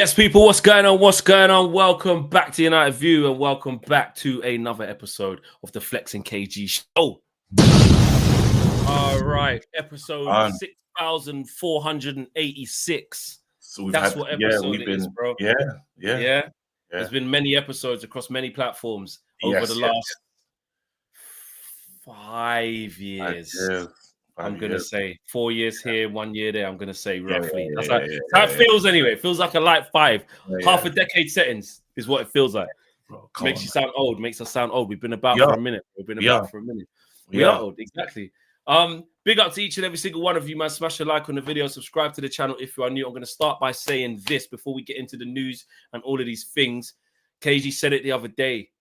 Yes, people, what's going on? What's going on? Welcome back to United View and welcome back to another episode of the Flex and KG Show. All right, episode 6,486. So That's what episode it is, bro. Yeah. There's been many episodes across many platforms over the last 5 years. I'm going to say 4 years here, 1 year there. I'm going to say roughly. That's how it feels anyway. It feels like a light five. Half a decade settings is what it feels like. Bro, makes you sound old. Makes us sound old. We've been about for a minute. We are old. Exactly. Big up to each and every single one of you, man. Smash a like on the video. Subscribe to the channel if you are new. I'm going to start by saying this before we get into the news and all of these things. KG said it the other day.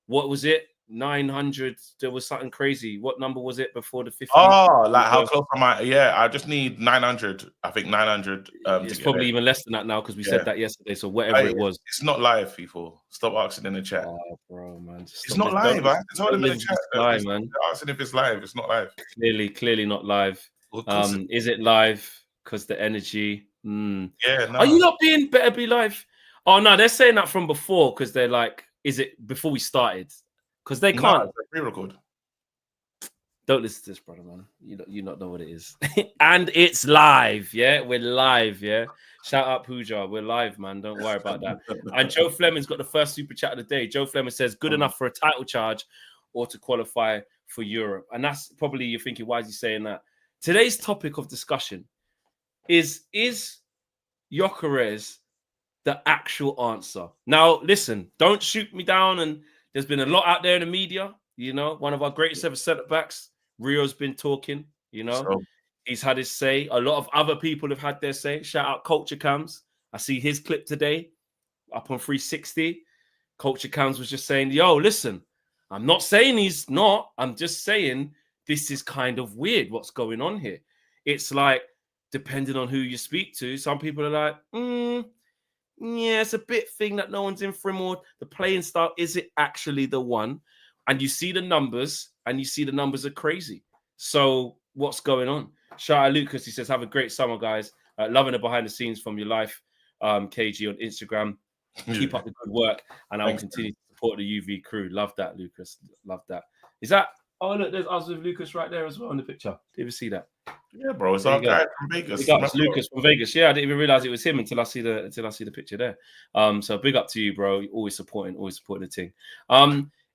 What was it? 900. There was something crazy. What number was it before the 50? Oh, like how close am I? Yeah, I just need 900. I think 900. It's probably even less than that now because we said that yesterday. So whatever it was, it's not live. People, stop asking in the chat. Oh, bro, man, it's not live. I told them in the chat. Live, man. Asking if it's live. It's not live. Clearly not live. Is it live? Because the energy. Yeah. No. Are you not being better be live? Oh no, they're saying that from before because they're like, is it before we started? Because they can't pre-record. Don't listen to this, brother, man. You not know what it is. And it's live, yeah? We're live, yeah? Shout out Pooja. We're live, man. Don't worry about that. And Joe Fleming's got the first super chat of the day. Joe Fleming says, good enough for a title charge or to qualify for Europe. And that's probably you're thinking, why is he saying that? Today's topic of discussion is Gyokeres the actual answer? Now, listen, don't shoot me down. And there's been a lot out there in the media. You know, one of our greatest ever centre-backs, Rio's been talking, you know. He's had his say. A lot of other people have had their say. Shout out Culture Cams. I see his clip today up on 360. Culture Cams was just saying, yo, listen, I'm not saying he's not. I'm just saying this is kind of weird what's going on here. It's like, depending on who you speak to, some people are like, yeah, it's a bit thing that no one's in for him, or the playing style, is it actually the one? And you see the numbers, and you see the numbers are crazy. So what's going on? Shout out Lucas. He says, have a great summer, guys. Loving the behind the scenes from your life, KG on Instagram. Keep up the good work, and I will continue to support the UV crew. Love that, Lucas. Love that. Is that? Oh, look, there's us with Lucas right there as well in the picture. Did you see that? Yeah, bro. It's our guy from Vegas. It's Lucas from Vegas. Yeah, I didn't even realize it was him until I see the picture there. So big up to you, bro. You're always supporting the team.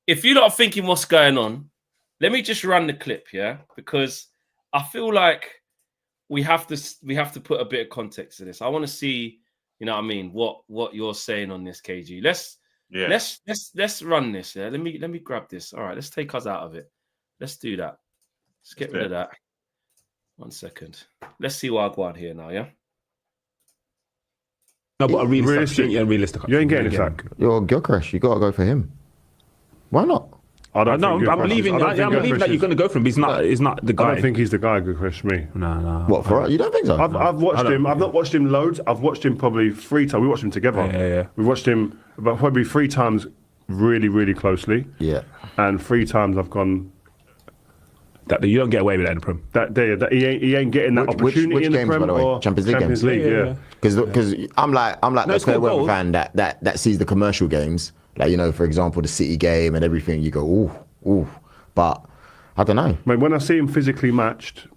If you're not thinking what's going on, let me just run the clip, yeah, because I feel like we have to put a bit of context to this. I want to see, you know what I mean, what you're saying on this, KG. Let's run this. Yeah, let me grab this. All right, let's take us out of it. Let's do that. Let's get rid of that. 1 second. Let's see what I got here now, yeah? No, but a realistic. You ain't getting a sack. You're Gyokeres. You got to go for him. Why not? I'm believing that you're going to go for him. He's not the guy. I don't think he's the guy, Gyokeres, for me. No. What, for you don't think so? I've watched him. I've not watched him loads. I've watched him probably 3 times. We watched him together. Yeah. We watched him about probably 3 times really, really closely. Yeah. And 3 times I've gone... That you don't get away with that in the Prem. That he ain't getting that opportunity in the Prem, by the way? Or Champions League, yeah. Because I'm like the Square World fan that sees the commercial games, like, you know, for example, the City game and everything. You go ooh, but I don't know. Mate, when I see him physically matched,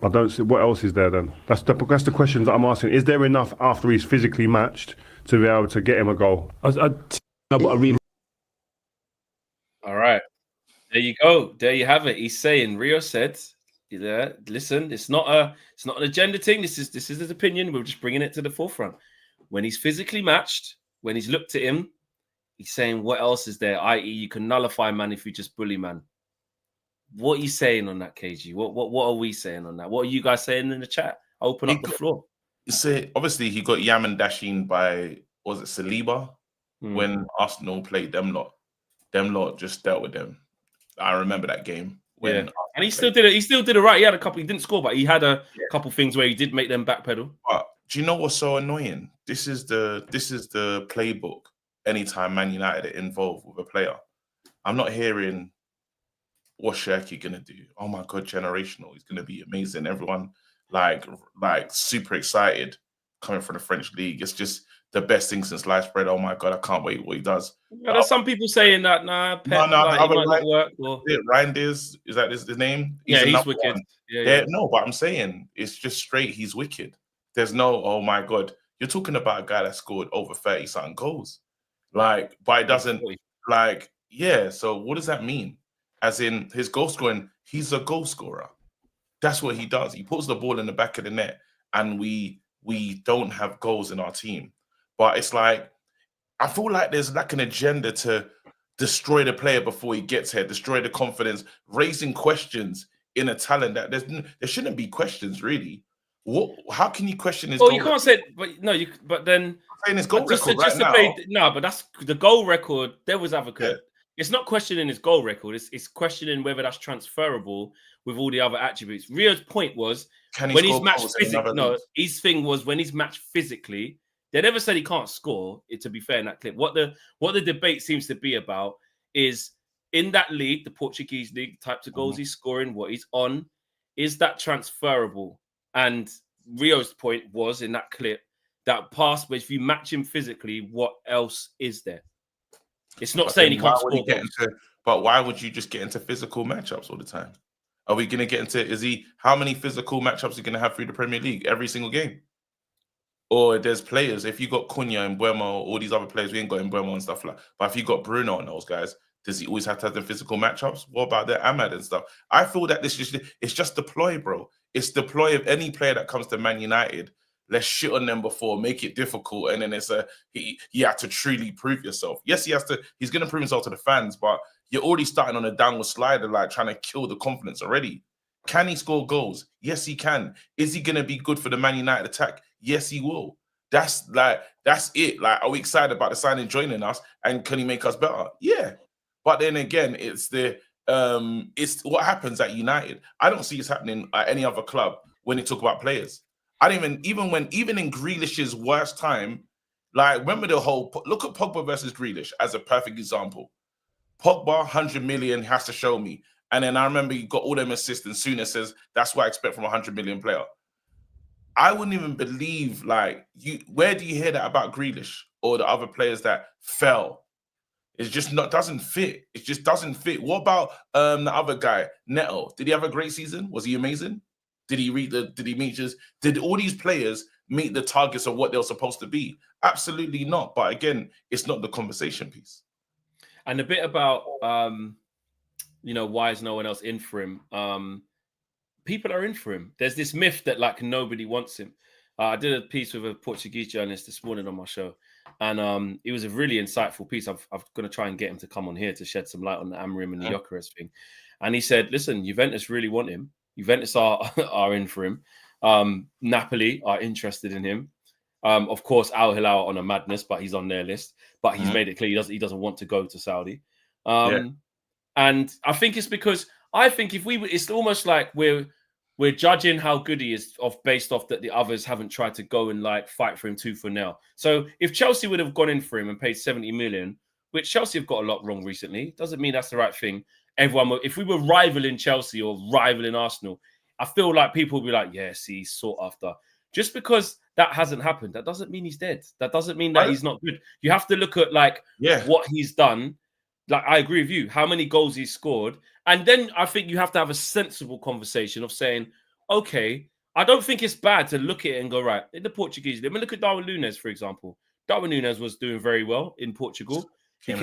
I don't see what else is there. Then that's the questions that I'm asking. Is there enough after he's physically matched to be able to get him a goal? All right. There you go. There you have it. He's saying, Rio said, listen, it's not an agenda thing. This is his opinion. We're just bringing it to the forefront. When he's physically matched, when he's looked at him, he's saying, what else is there? I.e., you can nullify man if you just bully man. What are you saying on that, KG? What are we saying on that? What are you guys saying in the chat? Open up the floor. Obviously, he got Yaman dashing by, was it Saliba? When Arsenal played them lot. Them lot just dealt with them. I remember that game. And he still did it. He still did it right. He had a couple. He didn't score, but he had a couple things where he did make them backpedal. But do you know what's so annoying? This is the playbook. Anytime Man United are involved with a player, I'm not hearing what's Shirky gonna do. Oh my god, generational! He's gonna be amazing. Everyone like super excited coming from the French league. It's just the best thing since sliced bread. Oh my God, I can't wait what he does. There's some people saying that, Pep, no, like, he might not work. Or... Reinders, is that his name? He's wicked. Yeah. No, but I'm saying it's just straight. He's wicked. There's no, oh my God. You're talking about a guy that scored over 30-something goals. Like, but it doesn't, like, yeah. So what does that mean? As in his goal scoring, he's a goal scorer. That's what he does. He puts the ball in the back of the net, and we don't have goals in our team. But it's like, I feel like there's like an agenda to destroy the player before he gets here, destroy the confidence, raising questions in a talent that there shouldn't be questions really. How can you question his goal? You can't say, but no, but then saying his goal record but that's the goal record. Devil's advocate. Yeah. It's not questioning his goal record. It's questioning whether that's transferable with all the other attributes. Rio's point was when he's matched physically. No, his thing was when he's matched physically. They never said he can't score. To be fair, in that clip, what the debate seems to be about is in that league, the Portuguese league, types of goals he's scoring, what he's on, is that transferable? And Rio's point was in that clip that pass, but if you match him physically, what else is there? It's not saying he can't score. But why would you just get into physical matchups all the time? Are we going to get into, how many physical matchups are you going to have through the Premier League every single game? Or there's players, if you got Cunha and Buemo, all these other players, we ain't got in Buemo and stuff like that. But if you got Bruno and those guys, does he always have to have the physical matchups? What about the Ahmad and stuff? I feel that it's just deploy, bro. It's deploy of any player that comes to Man United. Let's shit on them before, make it difficult, and then it's you have to truly prove yourself. Yes, he's going to prove himself to the fans, but you're already starting on a downward slider, like trying to kill the confidence already. Can he score goals? Yes, he can. Is he going to be good for the Man United attack? Yes, he will. That's it. Like, are we excited about the signing joining us, and can he make us better? Yeah. But then again, it's what happens at United. I don't see this happening at any other club when they talk about players. I don't even in Grealish's worst time, like, remember look at Pogba versus Grealish as a perfect example. Pogba, 100 million, has to show me. And then I remember you got all them assists, and Suna says, that's what I expect from a 100 million player. I wouldn't even believe, where do you hear that about Grealish or the other players that fell? It just doesn't fit. It just doesn't fit. What about the other guy, Neto? Did he have a great season? Was he amazing? Did all these players meet the targets of what they were supposed to be? Absolutely not. But again, it's not the conversation piece. And a bit about, why is no one else in for him? People are in for him. There's this myth that nobody wants him. I did a piece with a Portuguese journalist this morning on my show, and it was a really insightful piece. I'm going to try and get him to come on here to shed some light on the Amorim and the Gyokeres thing. And he said, listen, Juventus really want him. Juventus are in for him. Napoli are interested in him. Of course, Al Hilal on a madness, but he's on their list. But he's made it clear he doesn't want to go to Saudi. And I think it's because it's almost like we're judging how good he is based off that the others haven't tried to go and fight for him tooth and nail. So if Chelsea would have gone in for him and paid 70 million, which Chelsea have got a lot wrong recently, doesn't mean that's the right thing. If we were rivaling Chelsea or rivaling Arsenal, I feel like people would be like, yeah, see, he's sought after. Just because that hasn't happened, that doesn't mean he's dead. That doesn't mean that he's not good. You have to look at what he's done. I agree with you, how many goals he's scored. And then I think you have to have a sensible conversation of saying, okay, I don't think it's bad to look at it and go, right, in the Portuguese league. I mean, look at Darwin Núñez, for example. Darwin Núñez was doing very well in Portugal. He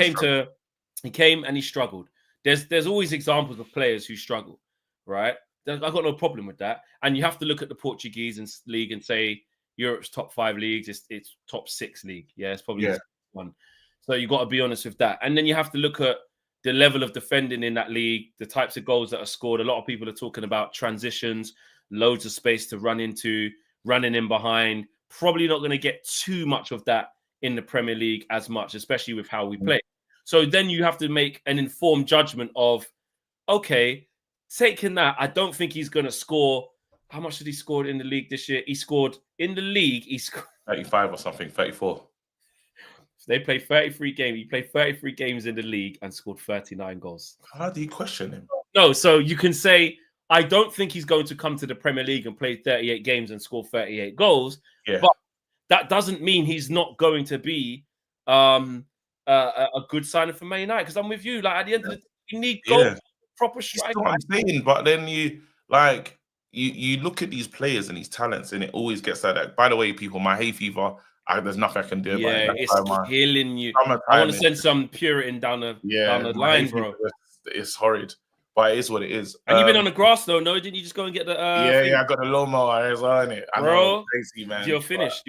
came and he struggled. There's always examples of players who struggle, right? I've got no problem with that. And you have to look at the Portuguese league and say Europe's top 5 leagues, it's top 6 league. Yeah, it's probably one. So you've got to be honest with that. And then you have to look at the level of defending in that league, the types of goals that are scored. A lot of people are talking about transitions, loads of space to run into, running in behind. Probably not going to get too much of that in the Premier League as much, especially with how we play. So then you have to make an informed judgment of, okay, taking that, I don't think he's going to score. How much did he score in the league this year? He scored in the league. He scored 35 or something, 34. They played 33 games. He played 33 games in the league and scored 39 goals. How do you question him? No, so you can say, I don't think he's going to come to the Premier League and play 38 games and score 38 goals. Yeah. But that doesn't mean he's not going to be a good signing for Man United. Because I'm with you. Like at the end of the day, you need proper striker. That's what I'm saying. But then you look at these players and these talents, and it always gets like that. By the way, people, my hay fever. There's nothing I can do about it. Yeah, it's killing you. I want to send some Puritan down the line, bro. It's horrid, but it is what it is. And you've been on the grass though, no? Didn't you just go and get the? I got the lawnmower. It's on it, bro. Crazy, man. You're finished.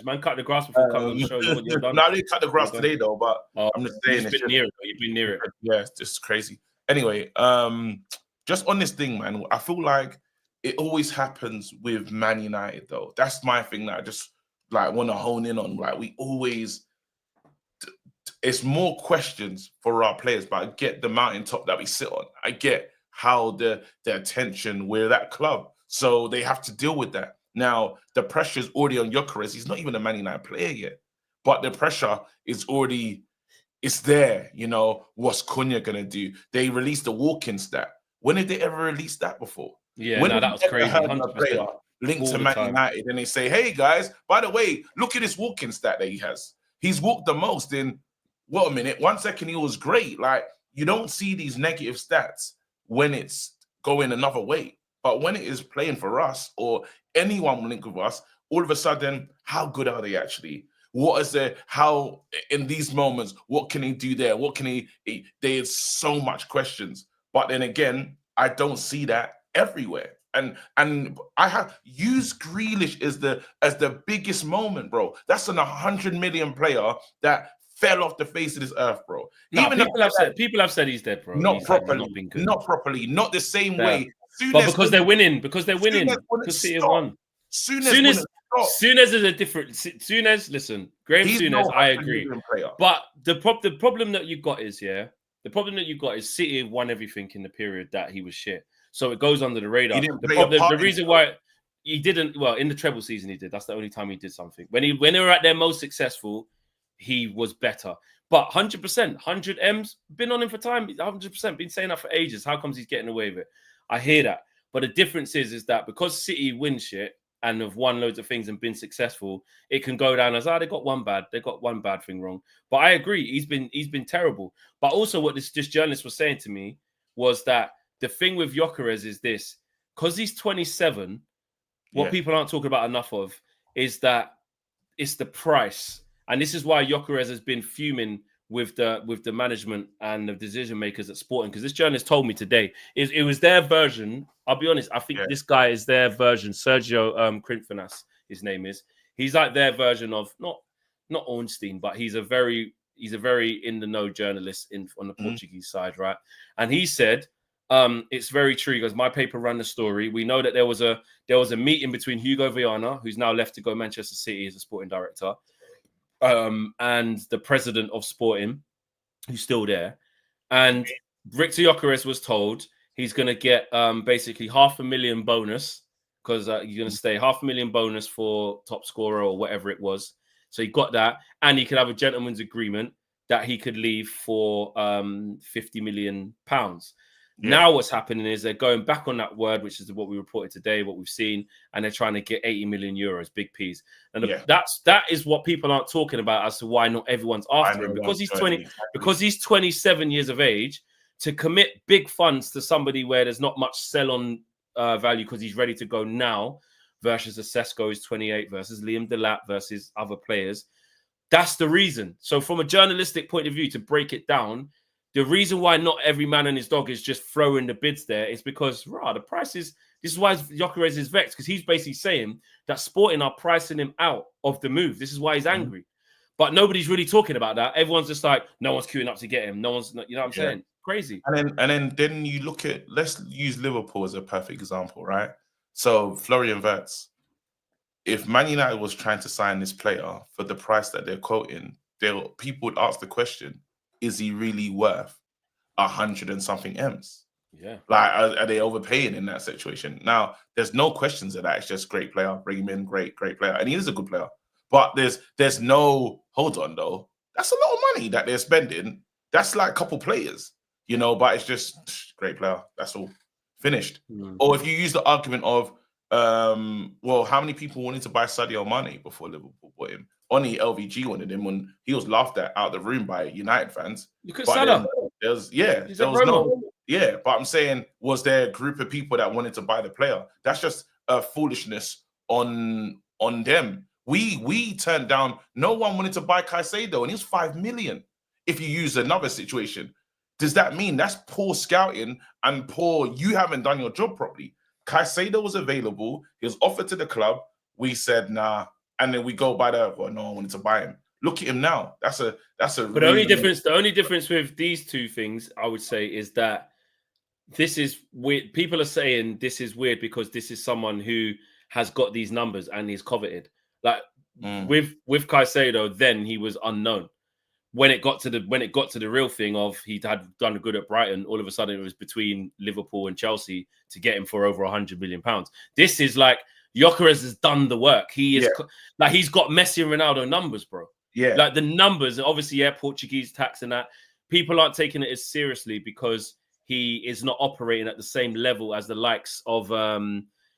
Man, cut the grass before coming on the show. You're done. No, I didn't cut the grass today though, but I'm just saying you've been near it. You've been near it. Yeah, it's just crazy. Anyway, just on this thing, man. I feel like it always happens with Man United, though. That's my thing that I just want to hone in on. Like we always. It's more questions for our players, but I get the mountaintop that we sit on. I get how the attention, we're that club. So they have to deal with that. Now, the pressure is already on Gyokeres. He's not even a Man United player yet. But the pressure is already, it's there. You know, what's Cunha going to do? They released the walk-in stat. When did they ever release that before? Yeah, that was crazy. 100%. Linked to Man United, and they say, hey, guys, by the way, look at this walk-in stat that he has. He's walked the most in... What a minute. 1 second, he was great. Like, you don't see these negative stats when it's going another way. But when it is playing for us or anyone linked with us, all of a sudden, how good are they actually? What is there? How, in these moments, what can he do there? What can he there's so much questions. But then again, I don't see that everywhere. And I have used Grealish as the biggest moment, bro. That's an 100 million player that fell off the face of this earth, bro. No, people have said he's dead, bro. Not properly. Not the same way. But because they're winning. Because City have won. Souness is a different. Souness, listen, Graham Souness, I agree. But the problem that you've got is, City have won everything in the period that he was shit. So it goes under the radar. The reason why he didn't, well, in the treble season he did. That's the only time he did something. When they were at their most successful, he was better. But 100%, 100 M's, been on him for time. 100%, been saying that for ages. How comes he's getting away with it? I hear that. But the difference is that because City win shit and have won loads of things and been successful, it can go down as, they got one bad thing wrong. But I agree, he's been terrible. But also what this journalist was saying to me was that the thing with Gyokeres is this, because he's 27, what people aren't talking about enough of is that it's the price. And this is why Gyokeres has been fuming with the management and the decision makers at Sporting, because this journalist told me today it was their version. I'll be honest, I think this guy is their version. Sergio Crinfinas, his name is. He's like their version of not Ornstein, but he's a very in the know journalist on the Portuguese side, right? And he said it's very true. He goes, my paper ran the story. We know that there was a meeting between Hugo Viana, who's now left to go Manchester City as a sporting director, and the president of Sporting, who's still there. And Victor Gyokeres was told he's going to get basically $500,000 bonus, because you're going to stay $500,000 bonus for top scorer or whatever it was. So he got that, and he could have a gentleman's agreement that he could leave for £50 million. Yeah. Now what's happening is they're going back on that word, which is what we reported today, what we've seen, and they're trying to get 80 million euros, big P's. And that is what people aren't talking about as to why not everyone's after him, because he's 27 years of age. To commit big funds to somebody where there's not much sell on value because he's ready to go now, versus a Sesko who's 28, versus Liam Delap, versus other players. That's the reason. So from a journalistic point of view, to break it down, the reason why not every man and his dog is just throwing the bids there is because, the price is... This is why Gyokeres is vexed, because he's basically saying that Sporting are pricing him out of the move. This is why he's angry. But nobody's really talking about that. Everyone's just like, no one's queuing up to get him. No one's... You know what I'm saying? Crazy. And then you look at... Let's use Liverpool as a perfect example, right? So, Florian Wirtz, if Man United was trying to sign this player for the price that they're quoting, people would ask the question, is he really worth 100 and something M's? Yeah. Like, are they overpaying in that situation? Now, there's no questions of that. It's just great player. Bring him in, great player. And he is a good player. But there's no, hold on, though. That's a lot of money that they're spending. That's like a couple players, but it's just great player. That's all. Finished. Or if you use the argument of well, how many people wanted to buy Sadio Mane before Liverpool bought him? Only LVG wanted him when he was laughed at out of the room by United fans. Look at Salah. There was but I'm saying, was there a group of people that wanted to buy the player? That's just foolishness on them. We turned down. No one wanted to buy Caicedo, and he was 5 million. If you use another situation, does that mean that's poor scouting and poor? You haven't done your job properly. Caicedo was available. He was offered to the club. We said nah, and then we go by no one wanted to buy him. Look at him now. That's a. But the only difference with these two things, I would say, is that this is weird. People are saying this is weird because this is someone who has got these numbers and he's coveted. Like with Caicedo, then he was unknown. When it got to the real thing of he had done good at Brighton, all of a sudden it was between Liverpool and Chelsea to get him for over £100 million. This is like Gyokeres has done the work. He is like he's got Messi and Ronaldo numbers, bro. Yeah, like the numbers, obviously, Portuguese tax and that. People aren't taking it as seriously because he is not operating at the same level as the likes of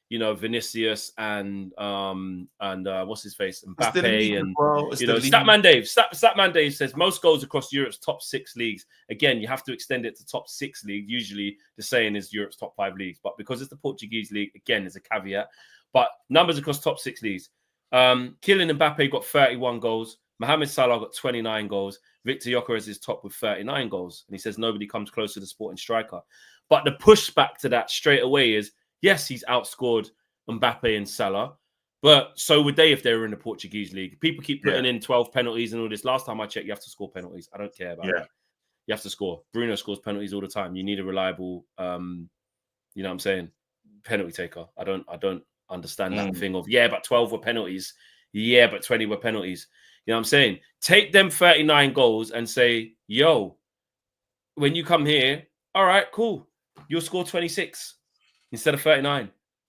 Vinicius and what's his face, Mbappe and Statman Dave. Statman Dave says most goals across Europe's top 6 leagues. Again, you have to extend it to top 6 league. Usually, the saying is Europe's top 5 leagues, but because it's the Portuguese league, again, there's a caveat. But numbers across top 6 leagues. Kylian Mbappe got 31 goals. Mohamed Salah got 29 goals. Victor Gyokeres is top with 39 goals. And he says nobody comes close to the sporting striker. But the pushback to that straight away is, yes, he's outscored Mbappe and Salah, but so would they if they were in the Portuguese league. People keep putting in 12 penalties and all this. Last time I checked, you have to score penalties. I don't care about that. You have to score. Bruno scores penalties all the time. You need a reliable, you know what I'm saying, penalty taker. I don't understand that thing of, but 12 were penalties. Yeah, but 20 were penalties. You know what I'm saying? Take them 39 goals and say, yo, when you come here, all right, cool. You'll score 26 instead of 39.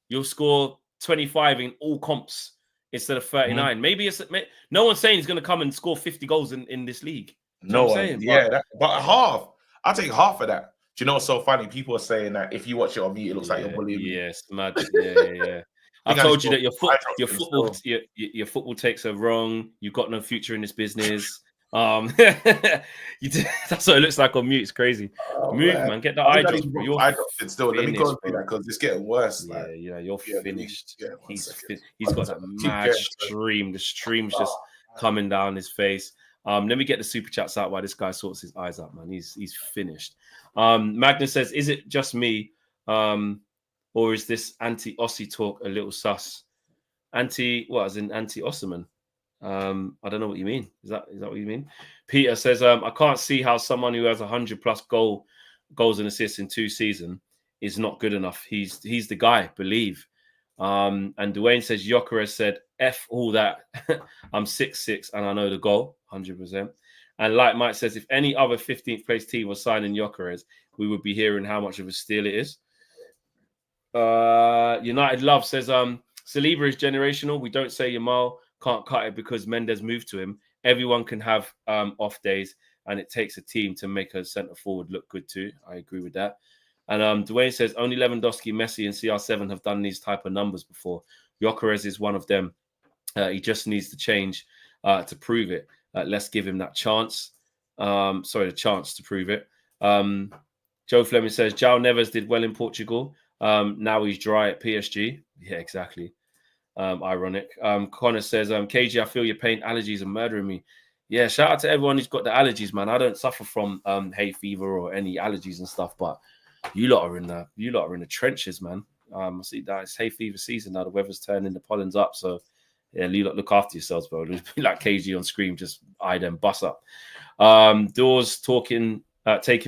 You'll score 25 in all comps instead of 39. Maybe no one's saying he's going to come and score 50 goals in this league. No one. But half. I'll take half of that. Do you know what's so funny? People are saying that if you watch it on mute, it looks like you're bullying me. Yes, mad. Yeah. I told you that your football takes are wrong. You've got no future in this business. That's what it looks like on mute. It's crazy. Move, man. Get the eye drops, bro. Let me go and do that because it's getting worse. You're finished. He's got that mad stream. The stream's just coming down his face. Let me get the super chats out while this guy sorts his eyes out, man. He's finished. Magnus says, "Is it just me, or is this anti-Aussie talk a little sus? As in anti-Osman? I don't know what you mean. Is that what you mean?" Peter says, "I can't see how someone who has 100+ goals and assists in 2 seasons is not good enough. He's the guy, believe." And Dwayne says, Gyokeres said, "F all that. I'm 6'6" and I know the goal, 100%. And like Mike says, if any other 15th place team was signing Gyokeres, we would be hearing how much of a steal it is. United Love says, Saliba is generational. We don't say Yamal can't cut it because Mendes moved to him. Everyone can have off days, and it takes a team to make a centre forward look good too. I agree with that. And Dwayne says, only Lewandowski, Messi, and CR7 have done these type of numbers before. Gyokeres is one of them. He just needs to change to prove it. Let's give him that chance. The chance to prove it. Joe Fleming says, João Neves did well in Portugal. Now he's dry at PSG. Yeah, exactly. Ironic. Connor says, KG, I feel your pain. Allergies are murdering me. Yeah, shout out to everyone who's got the allergies, man. I don't suffer from hay fever or any allergies and stuff, but you lot are in the trenches, man. I see that it's hay fever season now. The weather's turning, the pollen's up, so yeah, you lot look after yourselves, bro. It'll be like KG on screen, just eye them bust up. Doors taking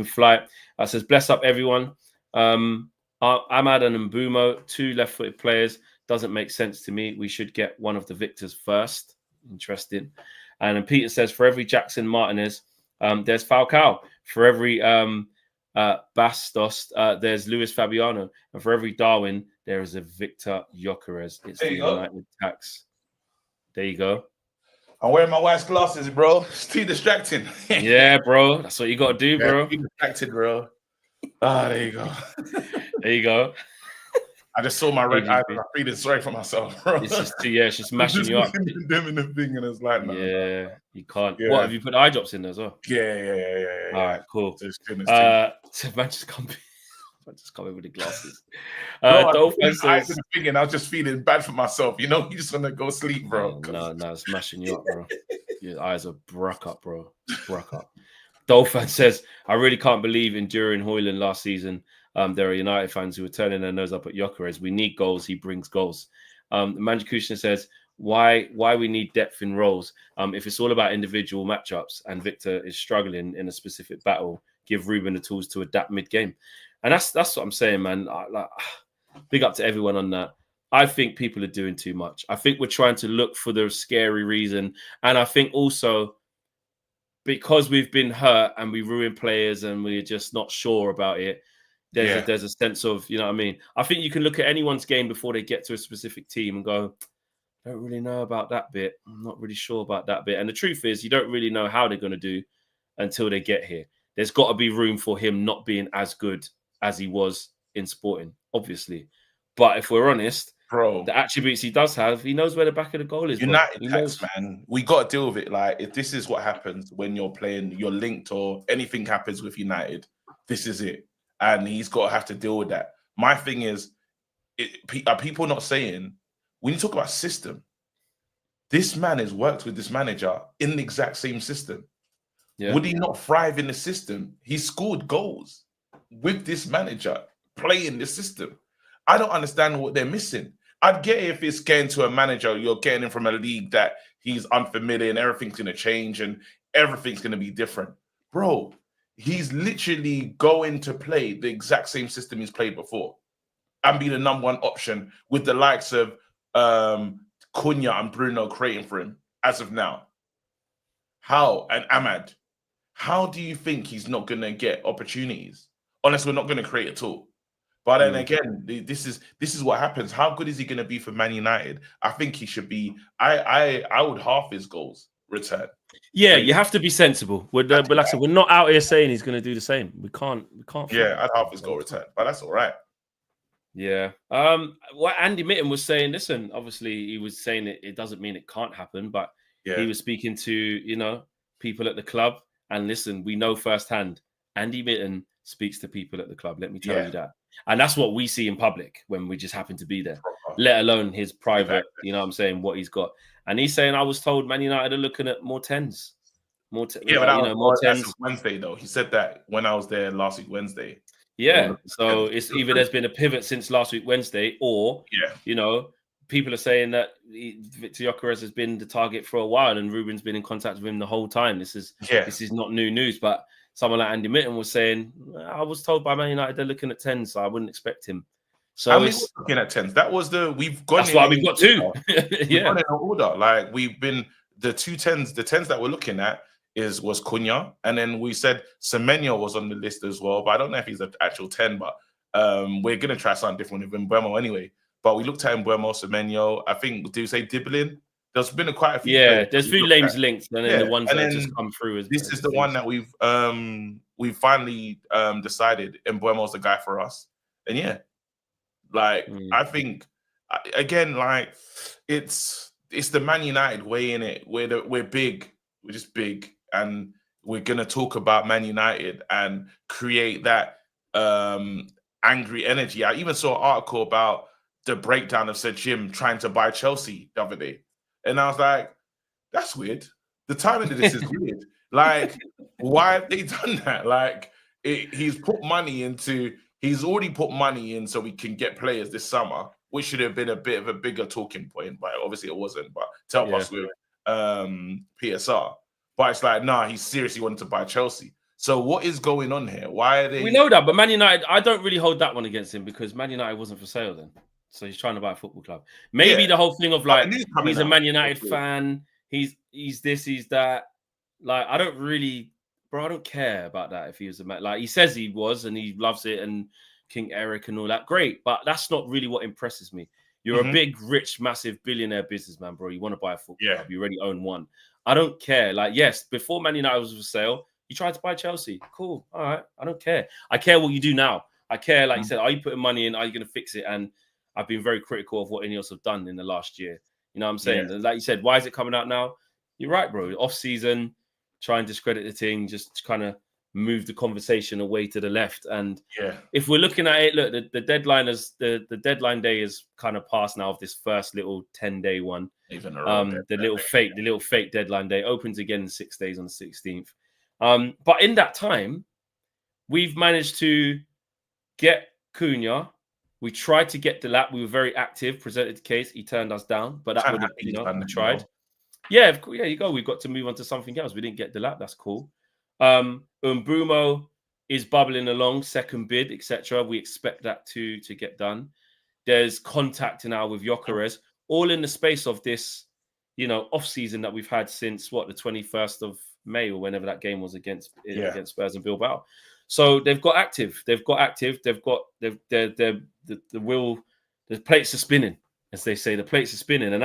flight. Says, bless up everyone. Ahmad and Mbumo, 2 left-footed players. Doesn't make sense to me. We should get one of the victors first. Interesting. And then Peter says, for every Jackson Martinez, there's Falcao. For every Bastos, there's Luis Fabiano. And for every Darwin, there is a Victor Gyokeres. It's the United tax. There you go. I'm wearing my wife's glasses, bro. It's too distracting. Yeah, bro. That's what you got to do, bro. Too distracted, bro. There you go. There you go. I just saw my red eyes. I'm feeling sorry for myself, bro. It's just it's just mashing you up. Them in the thing, and it's like, you can't. Yeah. What have you put eye drops in there as well? Yeah. All right, cool. So man, just come in with the glasses. I was just feeling bad for myself. You know, you just want to go sleep, bro. No, it's mashing you up, bro. Your eyes are bruck up, bro. Bruck up. Dolphin says, I really can't believe enduring Hoyland last season. There are United fans who are turning their nose up at Gyokeres. We need goals. He brings goals. Manjakushna says, why we need depth in roles. If it's all about individual matchups and Victor is struggling in a specific battle, give Ruben the tools to adapt mid-game. And that's what I'm saying, man. Big up to everyone on that. I think people are doing too much. I think we're trying to look for the scary reason. And I think also because we've been hurt and we ruin players and we're just not sure about it, there's a sense of, you know what I mean? I think you can look at anyone's game before they get to a specific team and go, I don't really know about that bit. I'm not really sure about that bit. And the truth is, you don't really know how they're going to do until they get here. There's got to be room for him not being as good as he was in Sporting, obviously. But if we're honest, bro, the attributes he does have, he knows where the back of the goal is. United tax, man. We got to deal with it. Like, if this is what happens when you're playing, you're linked or anything happens with United, this is it. And he's got to have to deal with that. My thing is, are people not saying, when you talk about system, this man has worked with this manager in the exact same system. Yeah. Would he not thrive in the system? He scored goals with this manager playing the system. I don't understand what they're missing. I'd get it if it's getting to a manager, you're getting him from a league that he's unfamiliar and everything's going to change and everything's going to be different. Bro, he's literally going to play the exact same system he's played before and be the number one option with the likes of Cunha and Bruno creating for him as of now. How? And Ahmad. How do you think he's not going to get opportunities? Unless we're not going to create at all. But then again, this is what happens. How good is he going to be for Man United? I think he should be. I would half his goals return. Yeah, you have to be sensible. But like I said, we're not out here saying he's going to do the same. We can't. Yeah, I'd half his goal return, but that's all right. Yeah. What Andy Mitten was saying. Listen, obviously he was saying it doesn't mean it can't happen, but he was speaking to people at the club. And listen, we know firsthand, Andy Mitten speaks to people at the club. Let me tell you that. And that's what we see in public when we just happen to be there, let alone his private, you know what I'm saying, what he's got. And he's saying, I was told Man United are looking at more 10s. More 10s. Wednesday, though. He said that when I was there last week, Wednesday. Yeah. So it's either there's been a pivot since last week, Wednesday, or, people are saying that Victor Gyokeres has been the target for a while and Ruben's been in contact with him the whole time. This is not new news, but someone like Andy Mitten was saying, I was told by Man United they're looking at 10s, so I wouldn't expect him. So it's looking at 10s. That was we've gone. That's why we've got two. We've gone in order. Like we've been the 2 10s. The 10s that we're looking at was Cunha, and then we said Semenyo was on the list as well. But I don't know if he's an actual 10. But we're gonna try something different with Mbeumo anyway. But we looked at Mbeumo, Semenyo. I think, do you say Diblin? There's been quite a few. Yeah, there's a few names linked, and then the ones that just come through. This is the one that we've finally decided Mbeumo's the guy for us. And I think again, like it's the Man United way in it. We're big, we're just big, and we're gonna talk about Man United and create that angry energy. I even saw an article about the breakdown of Sir Jim trying to buy Chelsea the other day. And I was like, that's weird. The timing of this is weird. Like, why have they done that? Like, he's already put money in so we can get players this summer, which should have been a bit of a bigger talking point, but obviously it wasn't. But to help us with PSR. But it's like, nah, he seriously wanted to buy Chelsea. So what is going on here? Why are they? We know that, but Man United, I don't really hold that one against him because Man United wasn't for sale then. So he's trying to buy a football club. Maybe the whole thing of like he's a Man United fan. He's this, he's that. Like I don't care about that. If he was a man, like he says he was, and he loves it, and King Eric and all that, great. But that's not really what impresses me. You're a big, rich, massive billionaire businessman, bro. You want to buy a football club. You already own one. I don't care. Like yes, before Man United was for sale, you tried to buy Chelsea. Cool. All right. I don't care. I care what you do now. I care, like you said, are you putting money in? Are you going to fix it? And I've been very critical of what Ineos have done in the last year. You know what I'm saying? Yeah. Like you said, why is it coming out now? You're right, bro. Off season, try and discredit the thing, just kind of move the conversation away to the left. And if we're looking at it, look, the deadline is the deadline day is kind of passed now of this first little 10-day one. Even the little fake deadline day opens again in 6 days on the 16th. But in that time, we've managed to get Cunha. We tried to get Delap. We were very active, presented the case. He turned us down, but that would have, we tried. Yeah, you go. We've got to move on to something else. We didn't get Delap. That's cool. Mbeumo is bubbling along, second bid, etc. We expect that to get done. There's contact now with Gyokeres, all in the space of this, off season that we've had since the 21st of May or whenever that game was against Spurs and Bilbao. So they've got active. They've got the will. The plates are spinning, as they say. The plates are spinning, and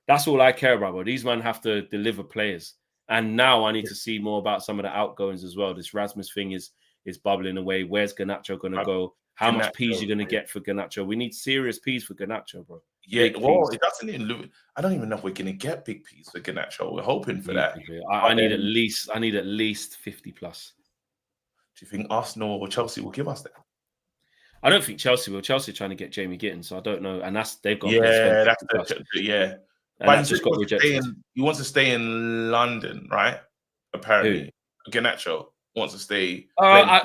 that's all I care about. But these men have to deliver players. And now I need to see more about some of the outgoings as well. This Rasmus thing is bubbling away. Where's Garnacho going to go? How much P's you're going to get for Garnacho? We need serious P's for Garnacho, bro. Yeah, it doesn't even look. I don't even know if we're going to get big P's for Garnacho. We're hoping for that. I need at least 50 plus. Do you think Arsenal or Chelsea will give us that? I don't think Chelsea will. Chelsea are trying to get Jamie Gittins, so I don't know. And they've got But he just got rejected. He wants to stay in London, right? Apparently, Garnacho wants to stay.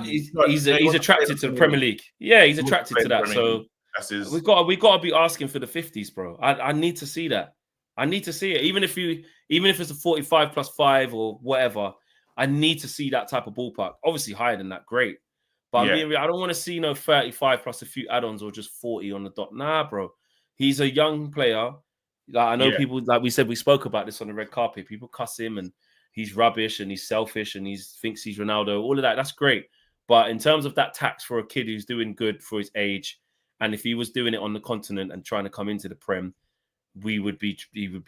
He's attracted to the Premier League. Yeah, he's attracted to that. So we've got to be asking for the 50s, bro. I need to see that. I need to see it. Even if it's a 45 plus 5 or whatever, I need to see that type of ballpark. Obviously higher than that, great. But I don't want to see 35 plus a few add-ons or just 40 on the dot. Nah, bro. He's a young player. Like I know people, like we said, we spoke about this on the red carpet. People cuss him and he's rubbish and he's selfish and he thinks he's Ronaldo. All of that, that's great. But in terms of that tax for a kid who's doing good for his age, and if he was doing it on the continent and trying to come into the Prem, he would be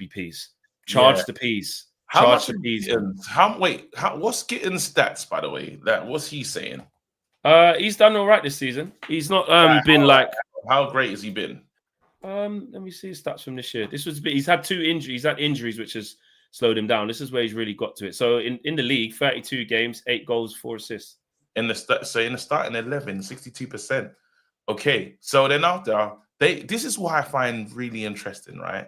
peas. Charge the peas. How much the peas? What's Gittins' stats, by the way? What's he saying? He's done all right this season. He's not been like. How great has he been? Let me see his stats from this year. He's had 2 injuries. He's had injuries which has slowed him down. This is where he's really got to it. So in the league, 32 games, 8 goals, 4 assists. In the starting 11, 62%. Okay, so then after this is what I find really interesting, right?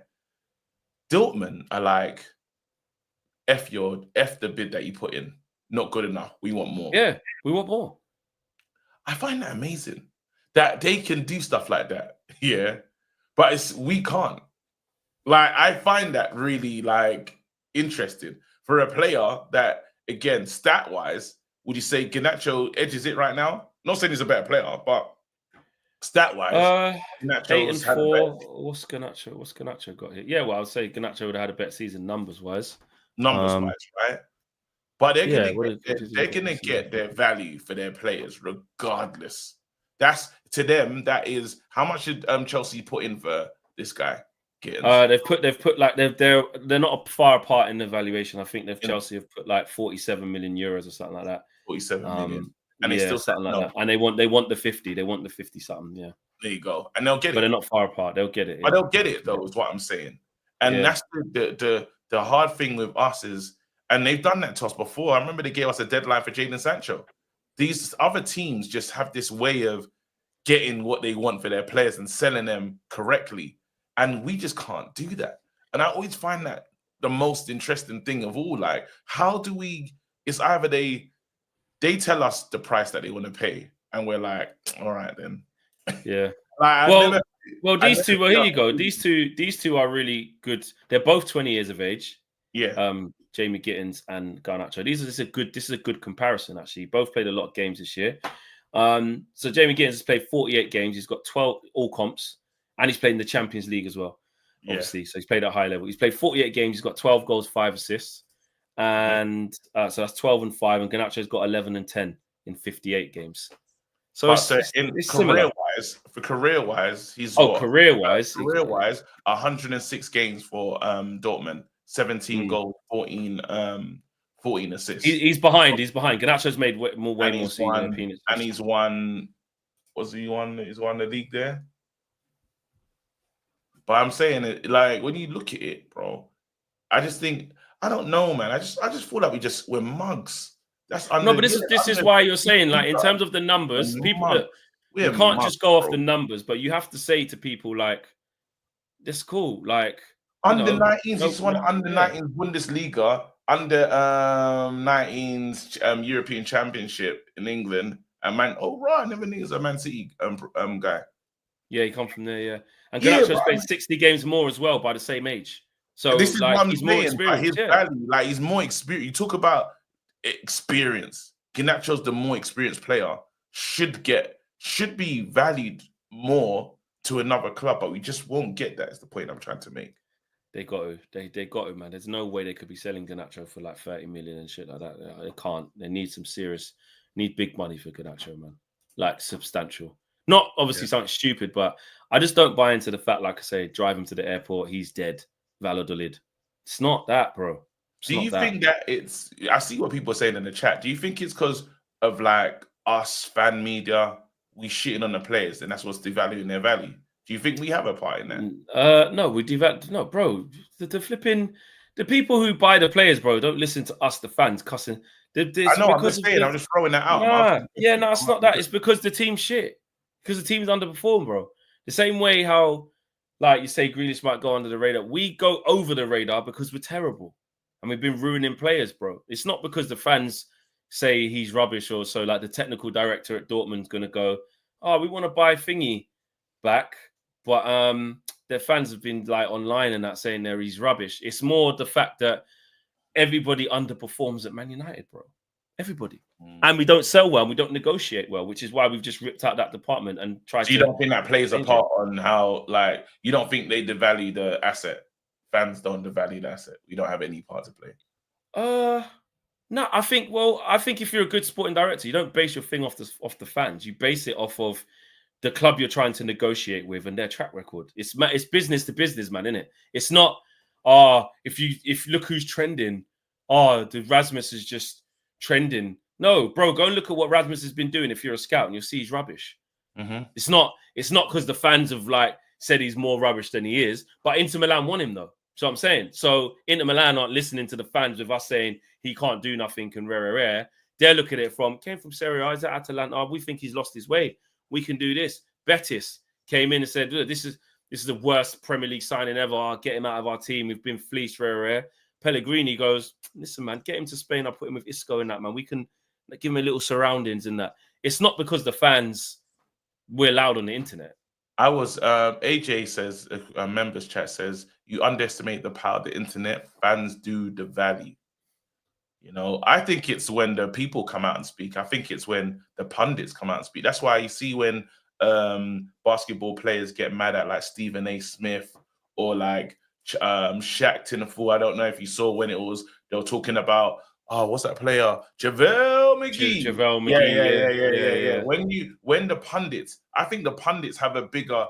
Dortmund are like, F the bid that you put in. Not good enough. We want more. Yeah, we want more. I find that amazing that they can do stuff like that. Yeah. But we can't. Like, I find that really interesting for a player that, again, stat-wise, would you say Garnacho edges it right now? Not saying he's a better player, but stat-wise, 8 and 4. What's Garnacho got here? Yeah, well, I would say Garnacho would have had a better season numbers-wise. Numbers-wise, right? But they're gonna get their value for their players regardless. That's to them. That is how much did Chelsea put in for this guy? They've put like they're not far apart in the valuation. I think Chelsea have put like 47 million euros or something like that. 47 million, and it's still something like that. And they want the 50. They want the 50 something. Yeah, there you go, and they'll get it. But they're not far apart. They'll get it. But they'll get it though, is what I'm saying. And that's the hard thing with us is. And they've done that to us before. I remember they gave us a deadline for Jadon Sancho. These other teams just have this way of getting what they want for their players and selling them correctly. And we just can't do that. And I always find that the most interesting thing of all. Like, how do we... It's either they tell us the price that they want to pay, and we're like, all right, then. Yeah. These two... Well, here you go. These two are really good. They're both 20 years of age. Yeah. Jamie Gittins and Garnacho. This is a good comparison, actually. Both played a lot of games this year. So Jamie Gittins has played 48 games. He's got 12 all comps, and he's played in the Champions League as well, obviously. So he's played at a high level. He's played 48 games. He's got 12 goals, 5 assists. And so that's 12 and 5. And Garnacho's got 11 and 10 in 58 games. So it's career-wise, he's career-wise, 106 games for Dortmund. 17 goals, 14 assists. He's behind. Garnacho's made way more senior opinions. And he's won. Was he won? He's won the league there. But I'm saying it like when you look at it, bro. I just think I don't know, man. I just feel like we're mugs. That's no, but this is why you're saying like in terms of the numbers, people that you can't just go off the numbers, but you have to say to people like, "That's cool." Like under 19s, he just won under 19s Bundesliga, under 19s European Championship in England, and man, I never knew he was a Man City guy. Yeah, he come from there, yeah. And Ganacho's played 60 games more as well by the same age. So this is like what I'm he's saying, more experienced. His value, like he's more experienced. You talk about experience. Ganacho's the more experienced player, should be valued more to another club, but we just won't get that. Is the point I'm trying to make. They got to. They got to, man. There's no way they could be selling Ganacho for like 30 million and shit like that. They can't. They need big money for Ganacho, man. Like substantial. Not obviously something stupid, but I just don't buy into the fact, like I say, drive him to the airport, he's dead, Valladolid. It's not that, bro. Do you think that it's... I see what people are saying in the chat. Do you think it's because of like us, fan media, we shitting on the players and that's what's devaluing their value? Do you think we have a part in that? No, we devalue... No, bro. The people who buy the players, bro, don't listen to us, the fans, cussing. I know, I'm just saying, I'm just throwing that out. It's not that. It's because the team's shit. Because the team's underperformed, bro. The same way how, like you say, Grealish might go under the radar. We go over the radar because we're terrible. And we've been ruining players, bro. It's not because the fans say he's rubbish or so. Like the technical director at Dortmund's going to go, oh, we want to buy Thingy back. But their fans have been like online and that saying there he's rubbish. It's more the fact that everybody underperforms at Man United, bro. Everybody. And we don't sell well and we don't negotiate well, which is why we've just ripped out that department and tried to... You don't think that plays a part on how, like, you don't think they devalue the asset? Fans don't devalue the asset. We don't have any part to play. No, I think if you're a good sporting director, you don't base your thing off the fans. You base it off of the club you're trying to negotiate with and their track record. It's business to business, man, isn't it? It's not, if look who's trending, the Rasmus is just trending. No, bro, go and look at what Rasmus has been doing if you're a scout and you'll see he's rubbish. Mm-hmm. It's not because the fans have like said he's more rubbish than he is, but Inter Milan won him though. So I'm saying, so Inter Milan aren't listening to the fans with us saying he can't do nothing and rare. They're looking at it came from Serie A, is at Atalanta. We think he's lost his way. We can do this. Betis came in and said, look, this is the worst Premier League signing ever. Get him out of our team. We've been fleeced rare. Pellegrini goes, listen, man, get him to Spain. I'll put him with Isco in that, man. We can give him a little surroundings in that. It's not because the fans we're loud on the internet. AJ says, a members chat says, you underestimate the power of the internet. Fans do the value. You know, I think it's when the people come out and speak. I think it's when the pundits come out and speak. That's why you see when basketball players get mad at like Stephen A. Smith or like Shaq Tinnerful. I don't know if you saw when they were talking about, what's that player? JaVale McGee. JaVale McGee. Yeah. When the pundits, I think the pundits have a bigger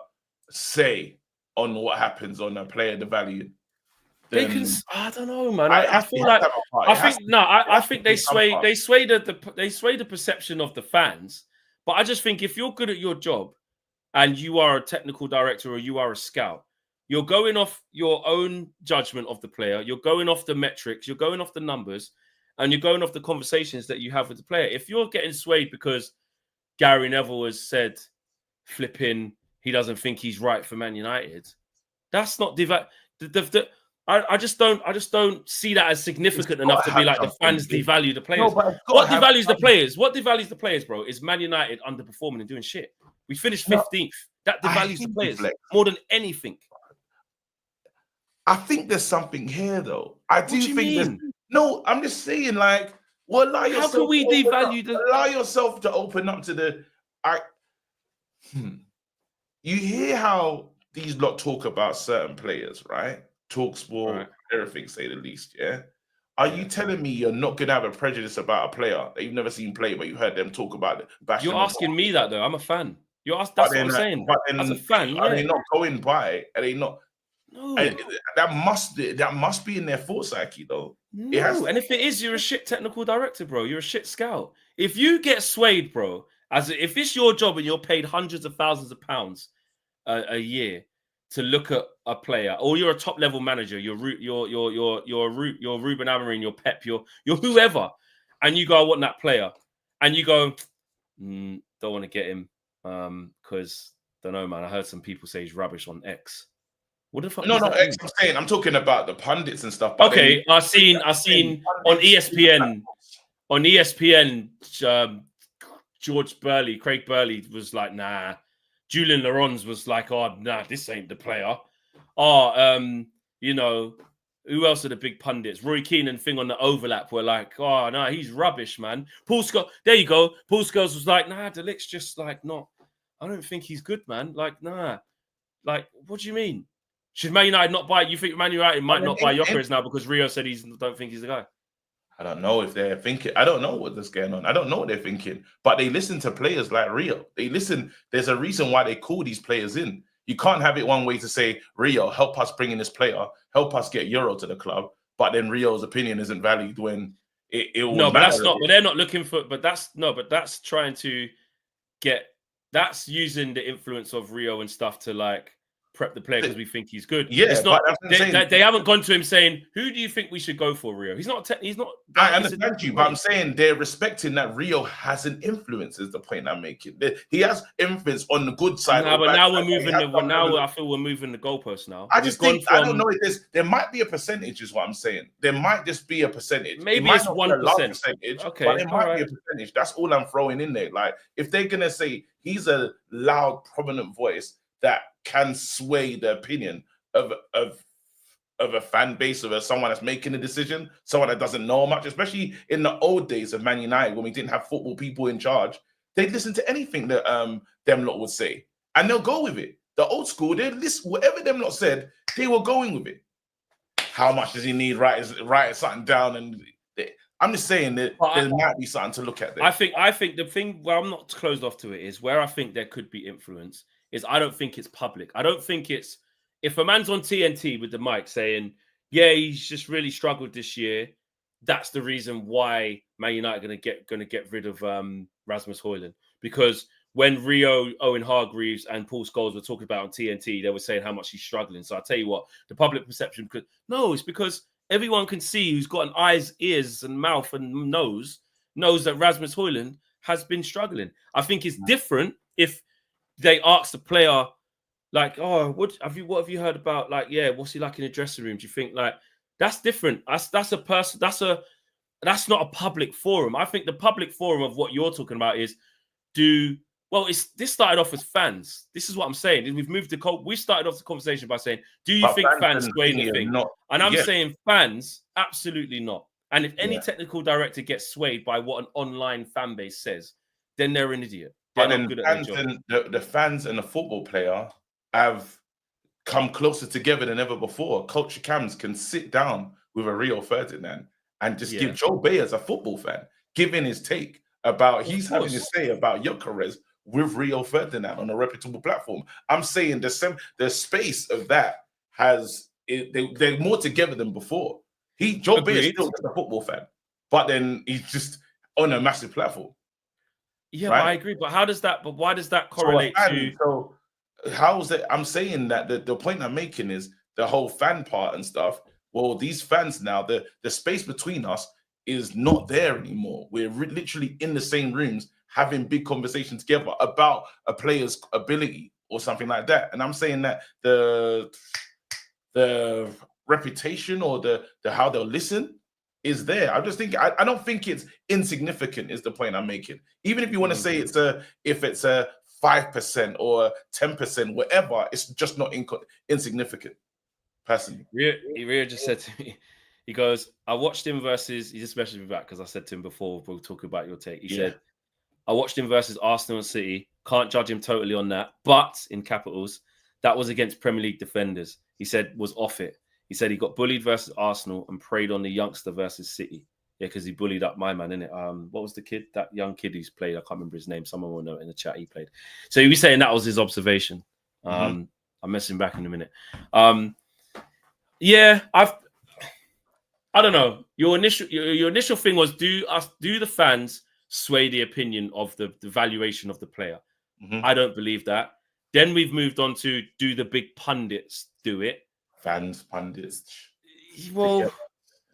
say on what happens on a player, the value. They can. I don't know, man. I feel like I think they sway the perception of the fans. But I just think if you're good at your job and you are a technical director or you are a scout, you're going off your own judgment of the player. You're going off the metrics. You're going off the numbers. And you're going off the conversations that you have with the player. If you're getting swayed because Gary Neville has said, flipping, he doesn't think he's right for Man United, that's not I just don't see that as significant enough to be like the fans devalue the players. What devalues the players? What devalues the players, bro, is Man United underperforming and doing shit. We finished 15th. That devalues the players more than anything. I think there's something here, though. I do think no, I'm just saying, like, well, allow yourself. How can we devalue allow yourself to open up to the. You hear how these lot talk about certain players, right? Talk sport, everything, say the least. Yeah. Are you telling me you're not gonna have a prejudice about a player that you've never seen play, but you heard them talk about it? You're asking me that though. I'm a fan. That's what I'm saying. But then, as a fan, are they not going by it? Are they not? No. That must be in their thought psyche, though. No, and if it is, you're a shit technical director, bro. You're a shit scout. If you get swayed, bro, if it's your job and you're paid hundreds of thousands of pounds a year to look at a player, or you're a top level manager, you're Ruben Amorim, you're Pep, you're whoever, and you go, I want that player, and you go, don't want to get him because don't know, man. I heard some people say he's rubbish on X. What the fuck? No, X. I'm talking about the pundits and stuff. But okay, I seen on ESPN. On ESPN, Craig Burley was like, nah. Julian Laurens was like, oh, nah, this ain't the player. You know, who else are the big pundits? Roy Keane and thing on the overlap were like, oh, no, he's rubbish, man. Paul Scholes, there you go. Paul Scholes was like, nah, De Ligt's just like not, I don't think he's good, man. Like, nah. Like, what do you mean? Should Man United not buy? You think Man United might not buy Gyokeres now because Rio said don't think he's the guy? I don't know if they're thinking. I don't know what's going on. I don't know what they're thinking. But they listen to players like Rio. They listen. There's a reason why they call these players in. You can't have it one way to say, Rio, help us bring in this player, help us get Euro to the club. But then Rio's opinion isn't valued when it will. No, but that's not. But they're not looking for. But that's trying to get. That's using the influence of Rio and stuff to like prep the player because we think he's good. Yeah, it's not. They haven't gone to him saying, "Who do you think we should go for, Rio?" He's not. He's not. I understand you, but I'm saying they're respecting that Rio has an influence. Is the point I'm making? He has influence on the good side. No, but now we're moving. Now I feel we're moving the goalposts. Now I just think I don't know if there might be a percentage. Is what I'm saying. There might just be a percentage. Maybe it's 1%. Okay, but it might be a percentage. That's all I'm throwing in there. Like if they're gonna say he's a loud, prominent voice that can sway the opinion of a fan base of someone that's making a decision, someone that doesn't know much, especially in the old days of Man United when we didn't have football people in charge, they'd listen to anything that them lot would say and they'll go with it. The old school, they'd listen, whatever them lot said, they were going with it. How much does he need? Write something down, and I'm just saying that there might be something to look at there. I think the thing where I'm not closed off to it is where I think there could be influence is I don't think it's public. I don't think it's if a man's on TNT with the mic saying, yeah, he's just really struggled this year. That's the reason why Man United are going to get rid of Rasmus Højlund. Because when Rio, Owen Hargreaves, and Paul Scholes were talking about on TNT, they were saying how much he's struggling. So I tell you what, the public perception it's because everyone can see who's got an eyes, ears, and mouth and knows that Rasmus Højlund has been struggling. I think it's different if they ask the player, like, oh, what have you heard about? Like, yeah, what's he like in the dressing room? Do you think like that's different? That's a person. That's not a public forum. I think the public forum of what you're talking about is this started off as fans. This is what I'm saying. We started off the conversation by saying, do you think fans sway the thing? And I'm saying fans, absolutely not. And if any technical director gets swayed by what an online fan base says, then they're an idiot. They're not good at their job. The fans and the football player have come closer together than ever before. Culture cams can sit down with a Rio Ferdinand and just give Joe Bay as a football fan, giving his take about he's having to say about Gyokeres with Rio Ferdinand on a reputable platform. I'm saying the space of that they're more together than before. Joe Bay is still a football fan, but then he's just on a massive platform. Yeah, right? But I agree. But why does that correlate to? So how's it? I'm saying that the point I'm making is the whole fan part and stuff. Well, these fans now, the space between us is not there anymore. We're literally in the same rooms having big conversations together about a player's ability or something like that. And I'm saying that the reputation or the how they'll listen is there. I just think I don't think it's insignificant is the point I'm making. Even if you want to say it's a 5% or 10%, whatever, it's just not insignificant. Personally, Ria just said to me, he goes, I watched him versus, he just messaged me back because I said to him before we'll talk about your take. He said, I watched him versus Arsenal and City. Can't judge him totally on that, but in capitals, that was against Premier League defenders. He said was off it. He said he got bullied versus Arsenal and preyed on the youngster versus City. Yeah, because he bullied up my man, innit? What was the kid? That young kid who's played. I can't remember his name. Someone will know in the chat he played. So he was saying that was his observation. I'm messing back in a minute. Yeah, I don't know. Your initial thing was do the fans sway the opinion of the valuation of the player? I don't believe that. Then we've moved on to do the big pundits do it? Fans, pundits. Well,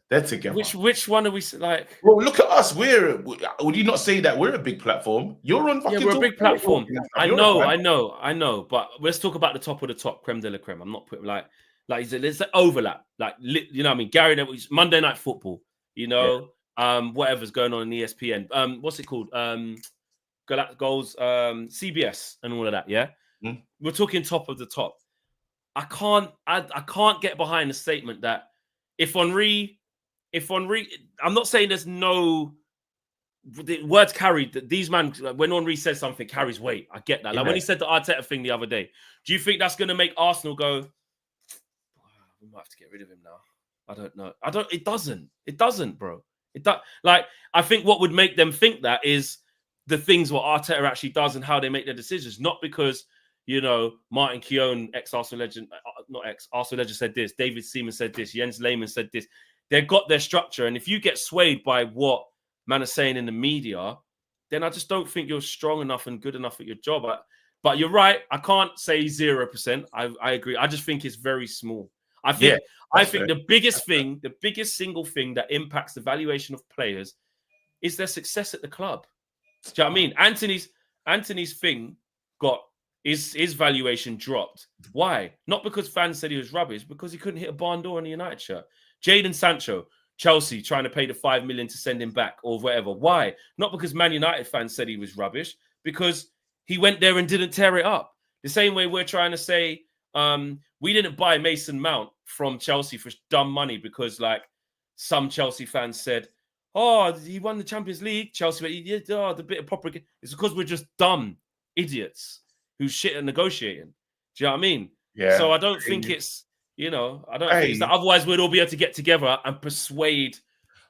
they're together. Which one are we like? Well, look at us. Would you not say that we're a big platform? You're on fucking. Yeah, we're a big platform. I know. But let's talk about the top of the top, creme de la creme. I'm not putting like there's an overlap. Like, you know what I mean? Gary Neville's Monday Night Football. You know, whatever's going on in ESPN. What's it called? Goals, CBS and all of that. Yeah, we're talking top of the top. I can't get behind the statement that if Henry, I'm not saying there's no the words carried. That these man, when Henry says something, carries weight. I get that. Like when he said the Arteta thing the other day, do you think that's going to make Arsenal go? We might have to get rid of him now. I don't know. It doesn't, bro. Like, I think what would make them think that is the things what Arteta actually does and how they make their decisions, not because, you know, Martin Keown, ex-Arsenal legend, Arsenal legend said this, David Seaman said this, Jens Lehmann said this. They've got their structure. And if you get swayed by what man are saying in the media, then I just don't think you're strong enough and good enough at your job. But you're right. I can't say 0%. I agree. I just think it's very small. I think the biggest single thing that impacts the valuation of players is their success at the club. Do you know what I mean? Anthony's thing got his valuation dropped. Why? Not because fans said he was rubbish, because he couldn't hit a barn door in a United shirt. Jadon Sancho, Chelsea trying to pay the $5 million to send him back or whatever. Why? Not because Man United fans said he was rubbish, because he went there and didn't tear it up. The same way we're trying to say we didn't buy Mason Mount from Chelsea for dumb money because, like, some Chelsea fans said, oh, he won the Champions League. Chelsea, the bit of proper. It's because we're just dumb idiots who shit at negotiating. Do you know what I mean? Yeah. So I don't think it's, you know, I don't think it's that. Otherwise, we'd all be able to get together and persuade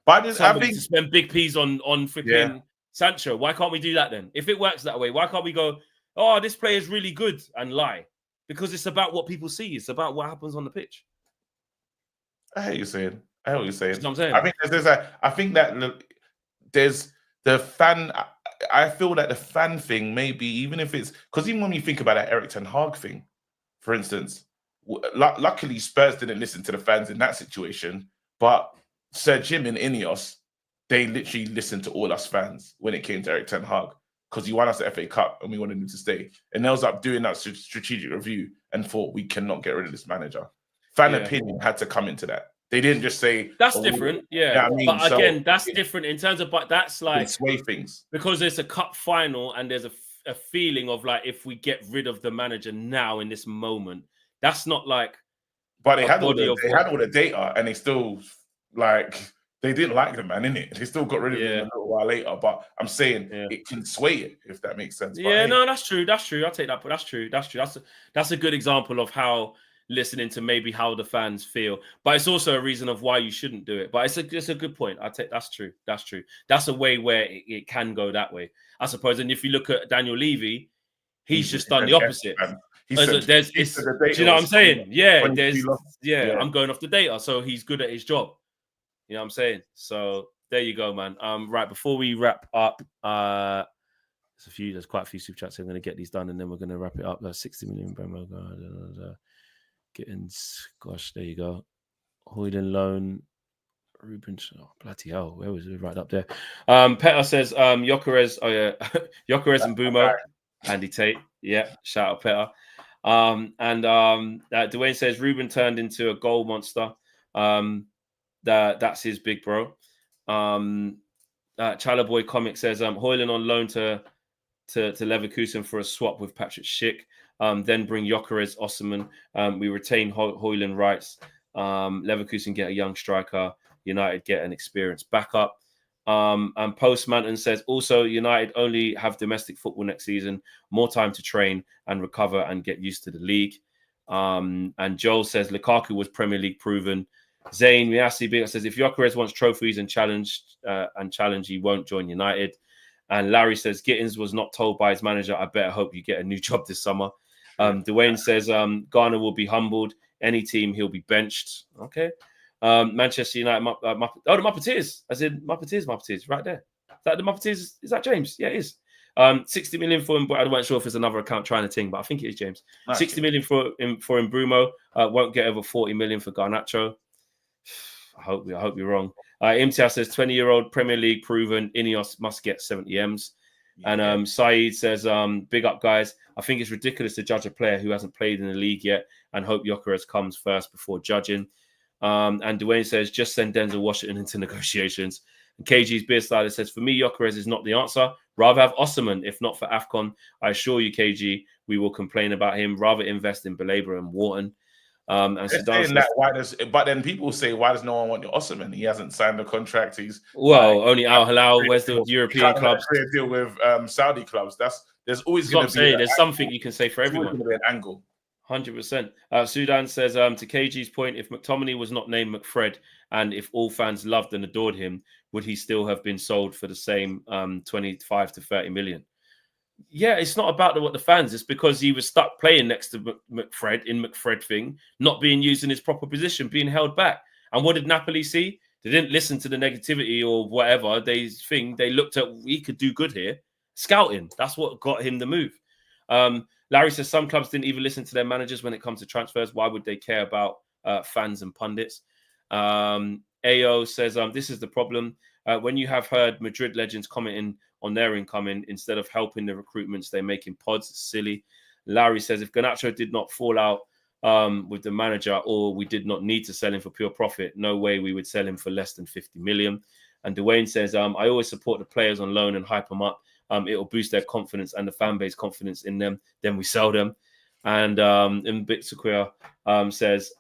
somebody to spend big P's on freaking Sancho. Why can't we do that then? If it works that way, why can't we go, oh, this player is really good and lie? Because it's about what people see. It's about what happens on the pitch. I hear you saying. I know what you're saying. That's what I'm saying. I think that there's the fan. I feel that the fan thing, maybe even if it's because even when you think about that Erik ten Hag thing, for instance, luckily Spurs didn't listen to the fans in that situation, but Sir Jim and Ineos, they literally listened to all us fans when it came to Erik ten Hag because he won us the FA Cup and we wanted him to stay. And they was up doing that strategic review and thought we cannot get rid of this manager. Fan opinion had to come into that. They didn't just say that's different, yeah. You know what I mean? But again, that's different in terms of, but that's like sway things because it's a cup final and there's a feeling of like if we get rid of the manager now in this moment, that's not like. But they had all the data and they still they didn't like the man, innit? They still got rid of him a little while later. But I'm saying it can sway it if that makes sense. Yeah, no, that's true. I'll take that. But that's true. That's a good example of how. Listening to maybe how the fans feel, but it's also a reason of why you shouldn't do it. But it's a good point. That's true. That's a way where it can go that way, I suppose. And if you look at Daniel Levy, he's just done the opposite. Do you know what I'm saying? I'm going off the data, so he's good at his job. You know what I'm saying? So there you go, man. Right before we wrap up, there's quite a few super chats. So I'm going to get these done, and then we're going to wrap it up. That's 60 million. Gosh, there you go. Hoyden loan, Ruben. Oh, bloody hell, where was it? Right up there. Petter says, Gyokeres. Oh yeah, Gyokeres and Bumo. Andy Tate. Yeah, shout out Petter. Dwayne says Ruben turned into a goal monster. That's his big bro. Chalaboy Comic says, Hoyland on loan to Leverkusen for a swap with Patrick Schick. Then bring Gyokeres, Osman. We retain Hoyland rights. Leverkusen get a young striker. United get an experienced backup. And Postmanton says, also, United only have domestic football next season. More time to train and recover and get used to the league. And Joel says, Lukaku was Premier League proven. Zayn Miasi says, if Gyokeres wants trophies and challenge, he won't join United. And Larry says, Gittins was not told by his manager, I better hope you get a new job this summer. Dwayne says, Garner will be humbled. Any team, he'll be benched. Okay. Manchester United, the Muppeteers. I said Muppeteers, right there. Is that the Muppeteers? Is that James? Yeah, it is. 60 million for him, but I wasn't sure if it's another account trying to ting, but I think it is James. Nice. 60 million for Mbrumo. Won't get over 40 million for Garnacho. I hope you're wrong. Imtiaz says 20-year-old Premier League proven Ineos must get 70 M's. Yeah. And Saeed says, big up, guys. I think it's ridiculous to judge a player who hasn't played in the league yet and hope Gyokeres comes first before judging. And Dwayne says, just send Denzel Washington into negotiations. And KG's Beer Slider says, for me, Gyokeres is not the answer. Rather have Osimhen, if not for AFCON. I assure you, KG, we will complain about him. Rather invest in Belabra and Wharton. And so but then people say, why does no one want your Osimhen? He hasn't signed a contract. He's only Al Hilal. Where's the European clubs? Deal with Saudi clubs. There's always going to be. There's something you can say for everyone. Going to be an angle. 100%. Sudan says, to KG's point, if McTominay was not named McFred, and if all fans loved and adored him, would he still have been sold for the same 25 to 30 million? Yeah, it's not about what the fans. It's because he was stuck playing next to McFred in McFred thing, not being used in his proper position, being held back. And what did Napoli see? They didn't listen to the negativity or whatever. They looked at, he could do good here. Scouting. That's what got him the move. Larry says some clubs didn't even listen to their managers when it comes to transfers. Why would they care about fans and pundits? AO says, this is the problem. When you have heard Madrid legends commenting on their incoming instead of helping the recruitments, they're making pods. It's silly. Larry says, if Garnacho did not fall out with the manager or we did not need to sell him for pure profit, no way we would sell him for less than 50 million. And Dwayne says, I always support the players on loan and hype them up. It will boost their confidence and the fan base confidence in them. Then we sell them. And Mbitsuquia says,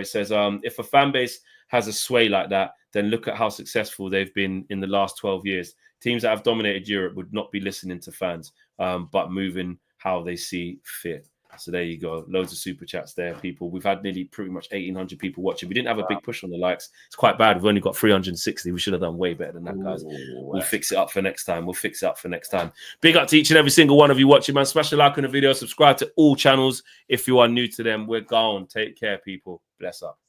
says, if a fan base has a sway like that, then look at how successful they've been in the last 12 years. Teams that have dominated Europe would not be listening to fans, but moving how they see fit. So there you go. Loads of super chats there, people. We've had nearly pretty much 1,800 people watching. We didn't have a big push on the likes. It's quite bad. We've only got 360. We should have done way better than that, guys. We'll fix it up for next time. Big up to each and every single one of you watching, man. Smash the like on the video. Subscribe to all channels if you are new to them. We're gone. Take care, people. Bless up.